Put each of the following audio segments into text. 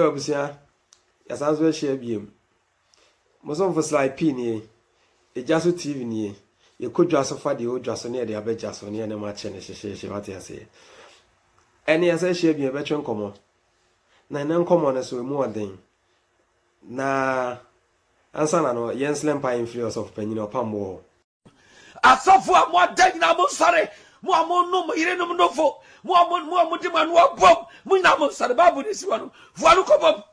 Yo, Busia, as I was share beam. Moson for slide pin, a Jasso TV near. You could just offer the old Jassonia, the Abbey Jassonia, and a match and a share, what I say. Any as I share be a veteran common. Nine common as we more than. Na answer no Jens Lempa influence of Penino Pambo. Asafo mo den na mo sare mo no mo ire no fo mo di man wo bom mo na mo sare babu ni siwa no fualu ko bom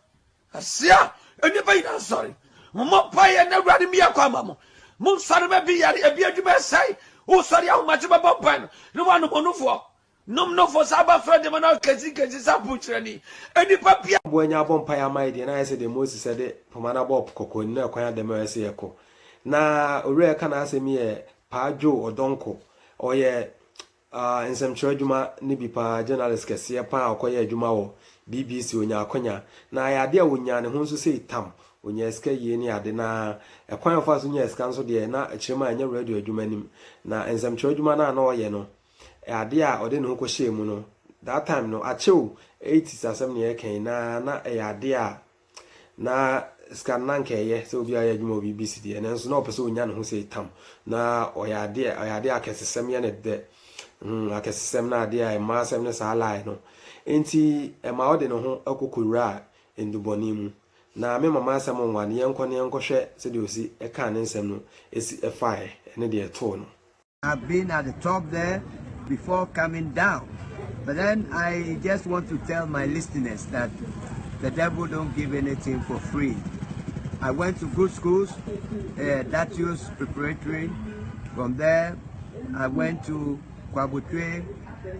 asia eni ba ina sare mo pa ye na wrade mi akwa ma mo sare ba bi yare e bi adwuma sai o sare ahoma che ba bom pan no wa no no fo nom no fo saba frede mo na kezi sa puchre ni eni pa bia bo nya bom pa ya mai de na ese de Moses said de pomana bob kokko ni na kwan de ma ese yeko na ore ka na asemi ye Pajo Odonko oye nsɛmtwerɛ adwuma ne bi pa journalist kɛseɛ pa akɔyɛ adwuma wɔ BBC onya akonya na ayade a wonya ne ho nso sɛ itam onya ska yie ne ade na ɛkwan fa so nya ska nso de na akyerema anya radio adwuma nim na nsɛmtwerɛ adwuma na na ɔyɛ no ade a ɔde ne ho kɔhyɛ mu no that time no akyɛw 80s asɛm ne yɛkan na ade a na scan nankeye so obi aye adwuma BBC de na nso na opese onya ne ho sei tam na oyade akesesem ye ne de akesesem na ade a ma asem ne sa lie no enti ma ode ne ho akokowura enduboni mu na me mama asem nwane yenkɔhwɛ se de osi eka ne nsem no esi efae ne de eto no. I've been at the top there before coming down, but then I just want to tell my listeners that the devil don't give anything for free. I went to good schools, Datius Preparatory. From there, I went to Kwabutwe.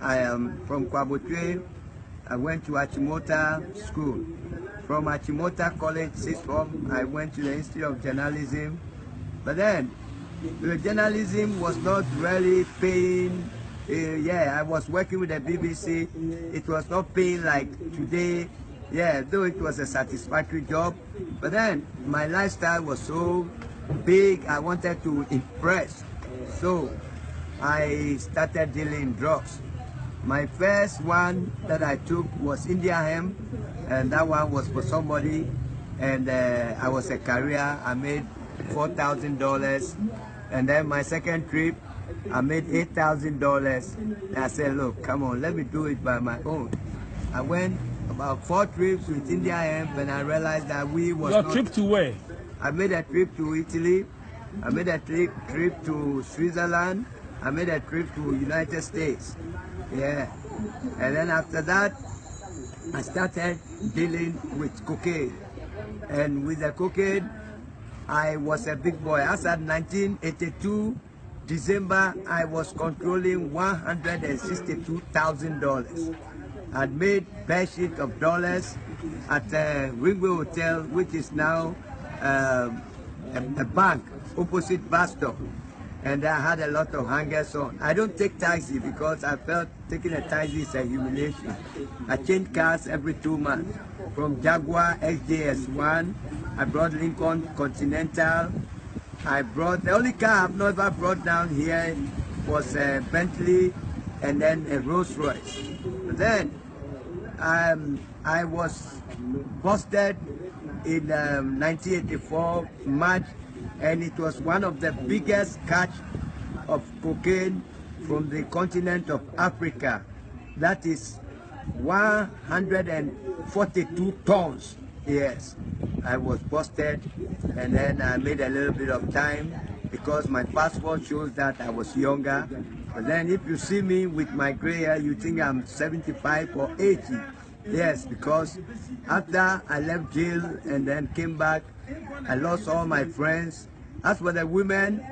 I am from Kwabutwe. I went to Achimota School. From Achimota College, sixth form, I went to the Institute of Journalism. But then, the journalism was not really paying. I was working with the BBC. It was not paying like today. Yeah, though it was a satisfactory job, but then my lifestyle was so big, I wanted to impress. So I started dealing drugs. My first one that I took was India Hemp, and that one was for somebody, and I was a carrier. I made $4,000, and then my second trip, I made $8,000. I said, look, come on, let me do it by my own. I went about 4 trips with India Hemp, and I realized that we was Your trip to where? I made a trip to Italy. I made a trip to Switzerland. I made a trip to United States. Yeah. And then after that, I started dealing with cocaine. And with the cocaine, I was a big boy. As at 1982, December, I was controlling $162,000. I'd made bare sheet of dollars at the Ringway Hotel, which is now a bank opposite bus stop. And I had a lot of hangers on. I don't take taxi because I felt taking a taxi is a humiliation. I change cars every 2 months. From Jaguar XJS1, I brought Lincoln Continental. The only car I've never brought down here was a Bentley and then a Rolls Royce. Then I was busted in 1984 March, and it was one of the biggest catch of cocaine from the continent of Africa. That is 142 tons. Yes, I was busted, and then I made a little bit of time because my passport shows that I was younger. But then if you see me with my gray hair, you think I'm 75 or 80. Yes, because after I left jail and then came back, I lost all my friends. As for the women,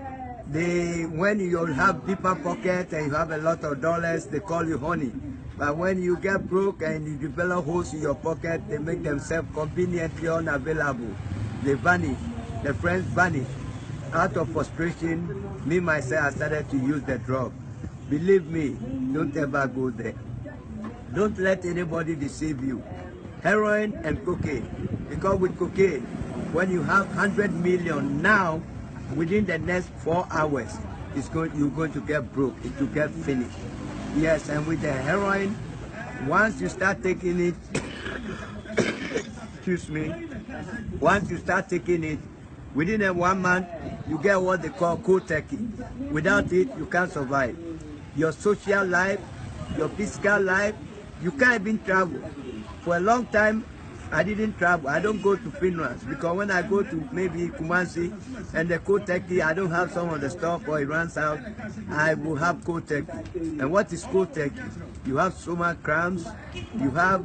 when you have deeper pocket and you have a lot of dollars, they call you honey. But when you get broke and you develop holes in your pocket, they make themselves conveniently unavailable. They vanish. The friends vanish. Out of frustration, me myself, I started to use the drug. Believe me, don't ever go there. Don't let anybody deceive you. Heroin and cocaine. Because with cocaine, when you have 100 million now, within the next 4 hours, you're going to get broke. It will get finished. Yes, and with the heroin, once you start taking it, excuse me, once you start taking it, within a 1 month, you get what they call cold turkey. Without it, you can't survive. Your social life, your physical life, you can't even travel. For a long time, I didn't travel. I don't go to funerals because when I go to maybe Kumasi and the cold turkey, I don't have some of the stuff or it runs out, I will have cold turkey. And what is cold turkey? You have stomach cramps, you have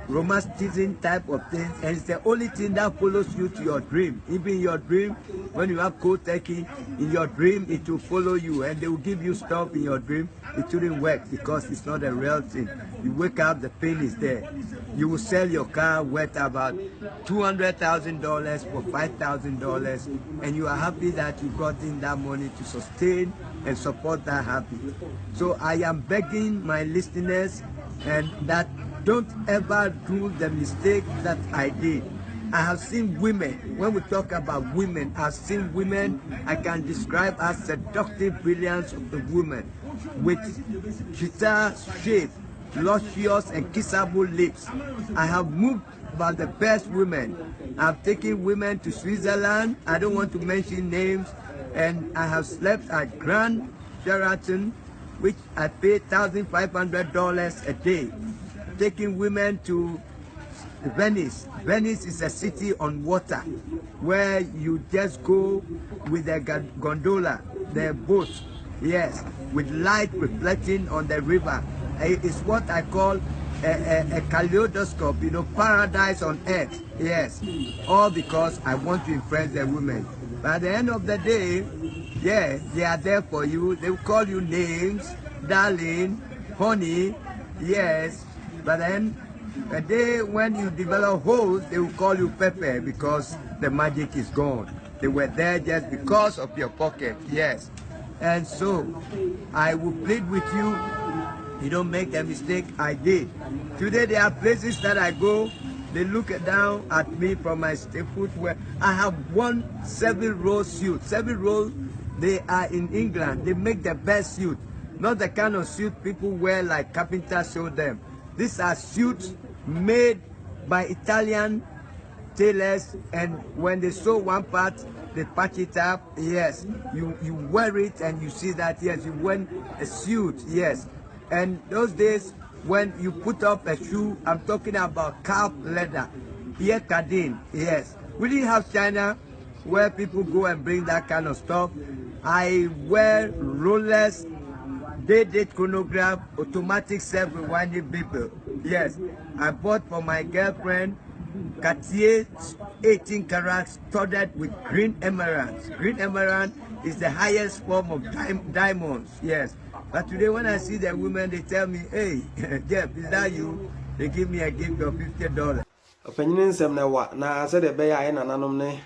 rheumatism type of things, and it's the only thing that follows you to your dream. Even in your dream, when you have cold turkey, in your dream it will follow you and they will give you stuff in your dream. It shouldn't work because it's not a real thing. You wake up, the pain is there. You will sell your car worth about $200,000 for $5,000, and you are happy that you got in that money to sustain and support that habit. So I am begging my listeners and that don't ever do the mistake that I did. I have seen women, when we talk about women, I've seen women I can describe as seductive brilliance of the women with guitar shape, luscious and kissable lips. I have moved about the best women. I've taken women to Switzerland, I don't want to mention names, and I have slept at Grand Sheraton, which I pay $1,500 a day. Taking women to Venice. Venice is a city on water where you just go with a gondola, the boat, yes, with light reflecting on the river. It's what I call a kaleidoscope, you know, paradise on earth, yes, all because I want to impress the women. But at the end of the day, yeah, they are there for you. They will call you names, darling, honey, yes, but then a day when you develop holes, they will call you Pepe because the magic is gone. They were there just because of your pocket, yes. And so, I will plead with you, you don't make the mistake I did. Today there are places that I go, they look down at me from my footwear. I have one 7-row suit. 7 rows, they are in England. They make the best suit. Not the kind of suit people wear like carpenters show them. These are suits made by Italian tailors, and when they sew one part, they patch it up. Yes, you wear it and you see that, yes, you wear a suit, yes. And those days when you put up a shoe, I'm talking about calf leather, ear cardine, yes. We didn't have China where people go and bring that kind of stuff. I wear rollers, date chronograph, automatic self-rewinding people. Yes, I bought for my girlfriend Cartier 18 carats studded with green emeralds. Green emerald is the highest form of diamonds. Yes, but today when I see the women, they tell me, hey, Jeff, is that you? They give me a gift of $50. Opinion sem na wa na said the bear I nanom ne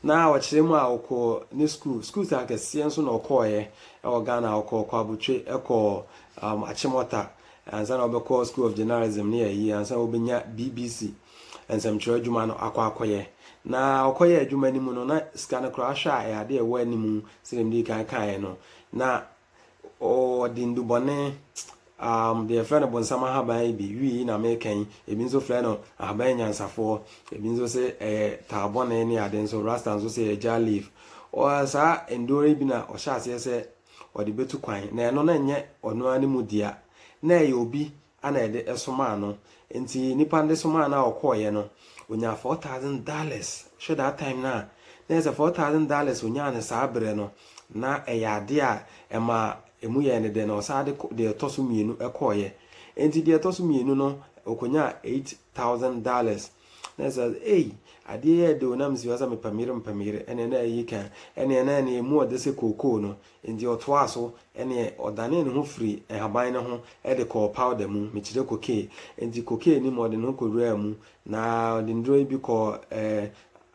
na wakyere mu a okọ ne school ta kese nso na okọ ye e Ghana okọ kwabutwe ekọ achimota ansa na obekọ School of Journalism ne yi ansa obenya BBC ensem chiro adwuma no akwakoye na okoye adwuma ni mu no na scan crash a ya de ewa ni mu sirem di kan no na o dindubone the friend of Bonsama Habai be we in American, a binzo friend of Habanian Safo, a binzo say Tarbon any adenso Rastan so say a jar leaf, or sa endure bina or shas say or the betu quine, na no yet or no animal dear, nay you be an ede esomano, and see Nipan de Somana or Koyeno, when you have $4,000, show that time now. There's a $4,000 when you're a sabreno, na a yadia, Emma. Emu ye ne de na osade de toso mienu ekoye enti de toso mienu no okonya $8,000 na say eh ade ye de onam si wasa me pamire ene na yi kan ene na emu ode se koko no enti oto aso ene odane ne ho free haban ne ho e de call powder mu me kire koke enti koke ni mo de no korua mu na de ndro bi ko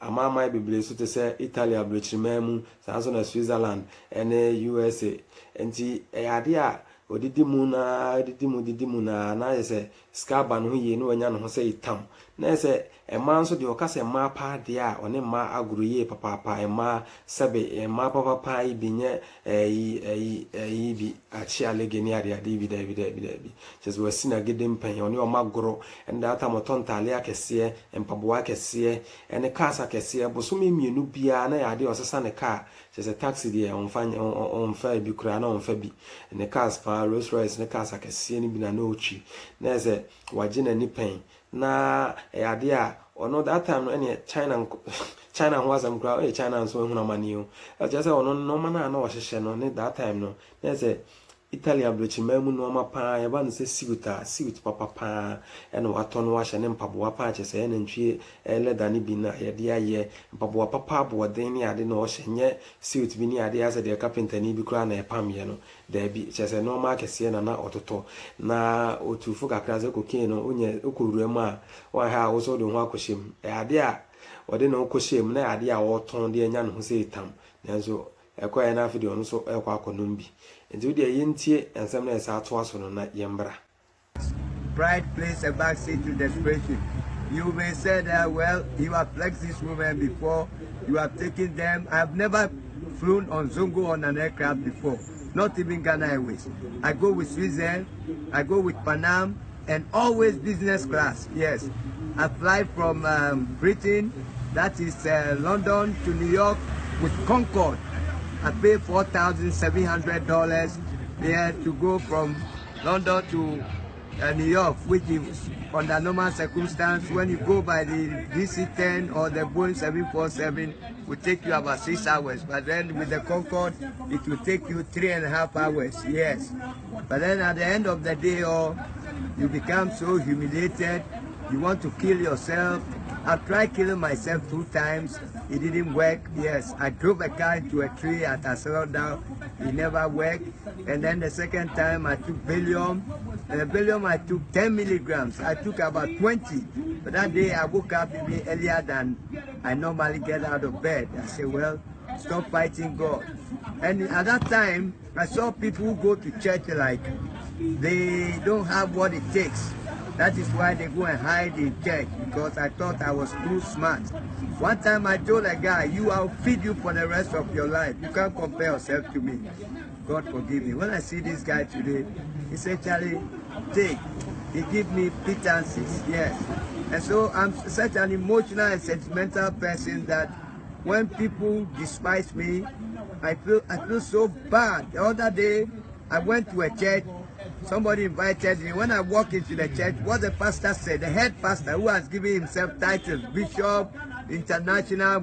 amama bibele so te say Italy abrochimemu sanso na Switzerland ene USA enti ade a odidi mu na na yese skaba no ye no anya no say itam na say a man so the okase ma pa dia one ma aguru ye papa e ma sebe e ma papa yi binye yi bi achi alegeni ade bi da just we sina gedem pan one o magoro and that am tontale akese empaboa akese ene kasa akese bosome mienu bia na ya de osesa ne car just a taxi there on fa bi kura na on fa bi ne cars pa Rolls Royce ne kasa akese ni bi na no chi na say wagina ni pen na ade a ono that time no any China ho asam kura China so hu na mani o just say ono no mana na wo hye no ne that time no na say Italy abrochi mamu no ma pa ya ba no se siwit papa pa eno ato no wa hye ne mpaboa pa che se ne ntwie leda ni bi na ye de aye mpaboa papa bo den ni ade no wo hye nye siwit bi ni ade ase de carpenter ni bi kura na e pam ye no da bi che se no ma kese na ototo na otufu kakra ze kokin no onye okorura mu a wa ha wo so de ho akohyem ade a wode no kohyem na ade a wo ton de anya no ho se itam nanso ekwa na afide ono so ekwa akonom bi. Pride plays a backseat to desperation. You may say that, well, you have flexed this woman before, you have taken them. I have never flown on Zongo on an aircraft before, not even Ghana Airways. I go with Switzerland, I go with Panam, and always business class, yes. I fly from Britain, that is London to New York with Concorde. I pay $4,700 there to go from London to New York, which is under normal circumstance. When you go by the DC-10 or the Boeing 747, will take you about 6 hours. But then with the Concorde, it will take you 3.5 hours, yes. But then at the end of the day, you become so humiliated, you want to kill yourself. I've tried killing myself 2 times. It didn't work. Yes, I drove a car into a tree at a down. It never worked. And then the second time I took Valium. And the Valium I took 10 milligrams. I took about 20. But that day I woke up even earlier than I normally get out of bed. I said, well, stop fighting God. And at that time, I saw people who go to church like they don't have what it takes. That is why they go and hide in church, because I thought I was too smart. One time I told a guy, I'll feed you for the rest of your life. You can't compare yourself to me. God forgive me. When I see this guy today, he said, Charlie, take. He gave me pittances, yes. And so I'm such an emotional and sentimental person that when people despise me, I feel so bad. The other day, I went to a church. Somebody invited me. When I walk into the church, what the pastor said, the head pastor who has given himself titles, Bishop, International,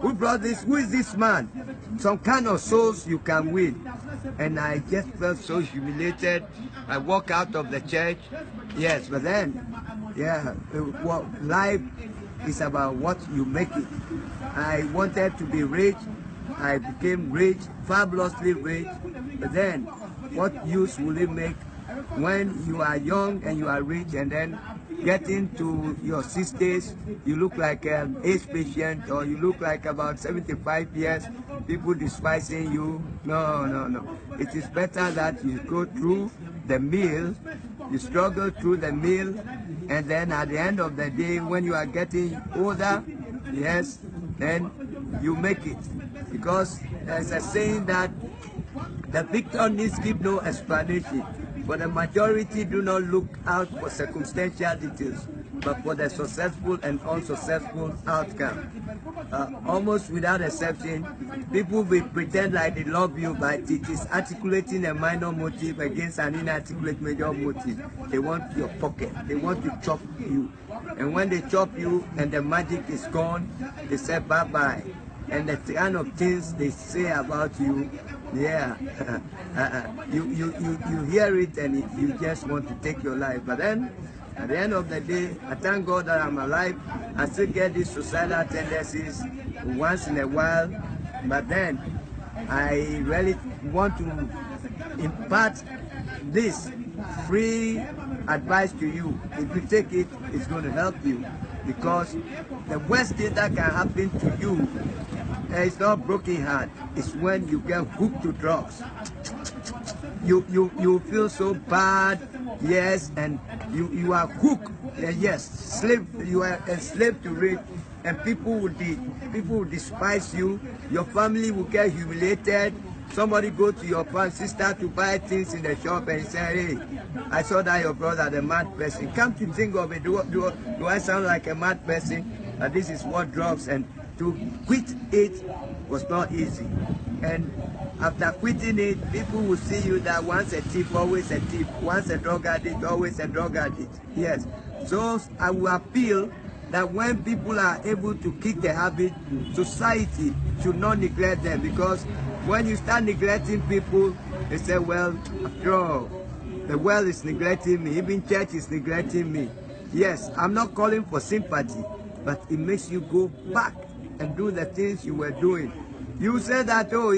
who brought this? Who is this man? Some kind of souls you can win. And I just felt so humiliated. I walk out of the church. Yes, but then, yeah, life is about what you make it. I wanted to be rich. I became rich, fabulously rich. But then, what use will it make when you are young and you are rich, and then getting to your 60s, you look like an AIDS patient, or you look like about 75 years, people despising you? No. It is better that you go through the meal, you struggle through the meal, and then at the end of the day, when you are getting older, yes, then you make it. Because there's a saying that the victor needs give no explanation, but the majority do not look out for circumstantial details, but for the successful and unsuccessful outcome. Almost without exception, people will pretend like they love you, but it is articulating a minor motive against an inarticulate major motive. They want your pocket. They want to chop you. And when they chop you and the magic is gone, they say bye-bye. And the kind of things they say about you, yeah, you hear it and you just want to take your life. But then, at the end of the day, I thank God that I'm alive. I still get these suicidal tendencies once in a while. But then, I really want to impart this free advice to you. If you take it, it's going to help you. Because the worst thing that can happen to you, it's not broken heart. It's when you get hooked to drugs. You feel so bad, yes, and you are hooked. yes, slave. You are enslaved to it, and people will despise you. Your family will get humiliated. Somebody go to your sister to buy things in the shop and say, "Hey, I saw that your brother, the mad person." Come to think of it, do I sound like a mad person? And this is what drugs, and to quit it was not easy. And after quitting it, people will see you that once a thief, always a thief. Once a drug addict, always a drug addict. Yes. So I will appeal that when people are able to kick the habit, society should not neglect them, because when you start neglecting people, they say, well, after all, the world is neglecting me, even church is neglecting me. Yes, I'm not calling for sympathy, but it makes you go back and do the things you were doing. You say that, oh,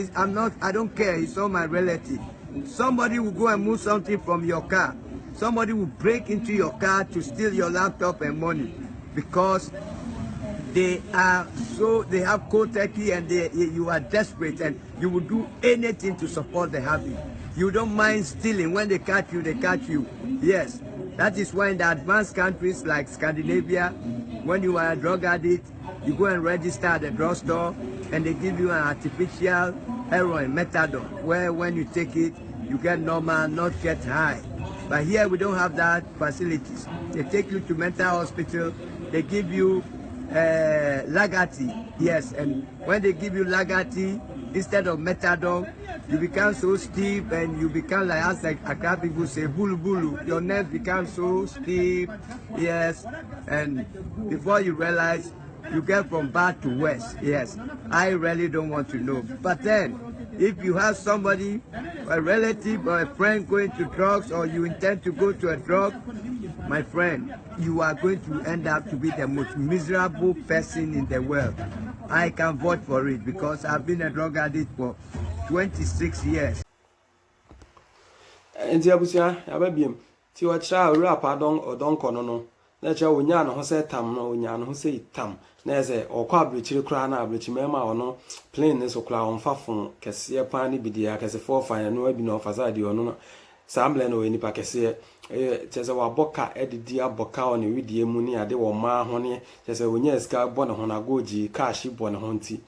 I don't care, it's all my relative. Somebody will go and move something from your car. Somebody will break into your car to steal your laptop and money, because they have cold turkey, and you are desperate, and you will do anything to support the habit. You don't mind stealing. When they catch you, they catch you. Yes, that is why in the advanced countries like Scandinavia, when you are a drug addict, you go and register at the drugstore, and they give you an artificial heroin, methadone, where when you take it, you get normal, not get high. But here we don't have that facilities. They take you to mental hospital, they give you Lagati, yes, and when they give you Lagati instead of methadone, you become so stiff, and you become like, as like Accra people say, bulu bulu. Your nerves become so stiff, yes, and before you realize, you get from bad to worse. Yes, I really don't want to know. But then, if you have somebody, a relative or a friend going to drugs, or you intend to go to a drug, my friend, you are going to end up to be the most miserable person in the world. I can vote for it, because I've been a drug addict for 26 years. Nti abusia ababiem ti o kira owura padon odonko no na kira onya no ho se tam no onya no ho se tam na eze okwa abrechiri kra na abrechi mema ono plane ne so kra on fafon kese pa ne bidia kese for fan no abi no ofasa di ono no samble no enipa kese chese wa boka edidi aboka on widie mu ni ade wo ma ho ne chese onya eska bo ne ho na goji cash bo ne ho nti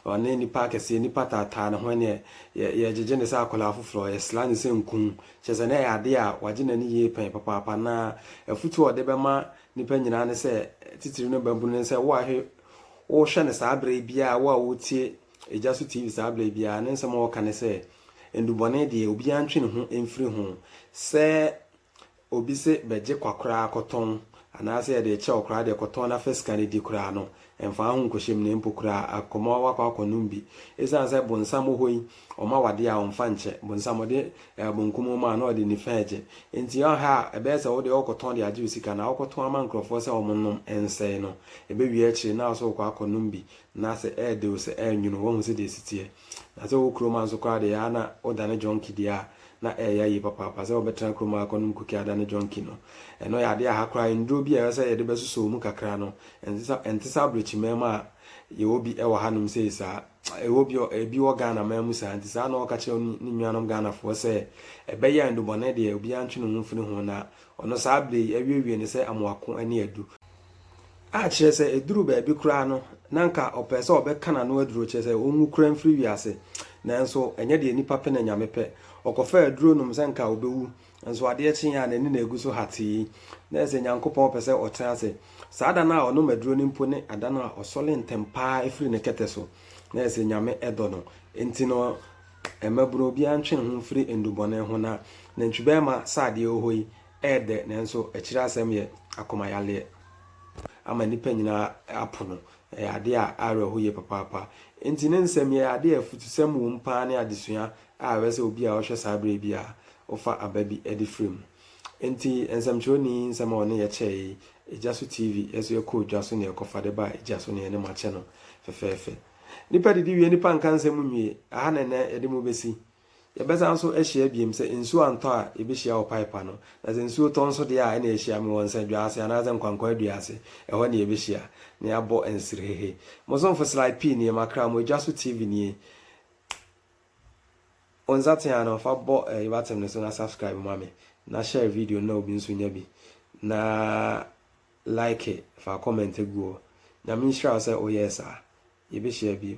one nipa kese nipa tata ne ho ne ye jeje ne sa akola afufro ye slan se nkun chese na ya ade a waje na ni ye pen papa na afutu ode be ma nipa nyina ne se titiri no bambu ne se wo ahwe wo hwe ne sa abre bia wo a wo tie ejaso tv sa abre bia ne nsem wo kan se endubone de obi antwe ne ho emfiri ho se obi se beje kwakra akoton anase de che okra de koton na fiska ne di kra no emfa ho nkohyem ne mpokra akoma wakwa akonumbi esan se bonsam hoyi oma wade a omfa nche bonsam de bonkum ma na ode ni faje enti ha ebe se wo de okoton de age usika na okoton ama nkrofo se omonnom ense no ebe wi akiri na so kwa akonumbi na se de o se enwunu wo hu se de sitie na so okroma so kwa de ya na odane jonki dia na eya yi papa se obetra kroma akonum kuki adane jonki no eno ya de ha kra ndro bi e se ye de besuso mu kakra no entisa brechi mema ye obi e wa hanum se isa e obi ebi wo Ghana memu sa entisa na o ka che ni nnuanom Ghana fo se ebe ya ndubone de obi antwe no mfiri ho na ono sa bre awie ne se amwako ani adu a kire se eduru ba bi kra no nanka opese obeka na no aduru kire se onwu kra mfiri wiase nanso enye de nipa pe na nyame pe okofa aduru no msenka obewu nso ade echi ya na ni na eguso hati na ese nyankopon pese otan ase saada na ono maduro ni mpo ne ada na osole ntempa efiri ne kete so na ese nyame edo no enti no emaburo bi antwe ho mfiri endubone ho na ntwebe ma saade ohoyi ede nanso ekira asem ye akoma yale ama nipa nyina apono ade a areho hoye papa enti ne nsem ye ade afutusem wo mpa ne adesua a wese obi a ohwe sabre bia ofa ababi edi frame enti ensamchoni nsama one ye chei ejaso tv eso ye ko dwaso ne ekofa de ba ejaso ne ne ma channel fefefe nipa didi wie nipa nka nsem nwie aha nene ede mu besi ye beza nso ehia biem se ensu anto a ebehia o pipe no na se ensu to nso de a na ehia me won sa dwaase ana ze nkwankwa aduase eho ne ebehia ne abo ensrehehe mozo fo slide p ne makra mo ejaso tv nie onzatiano fa bo ibatem ne so na subscribe mame na share video na obi nso nya bi na like it fa comment go na me sure say oh yes you be share bi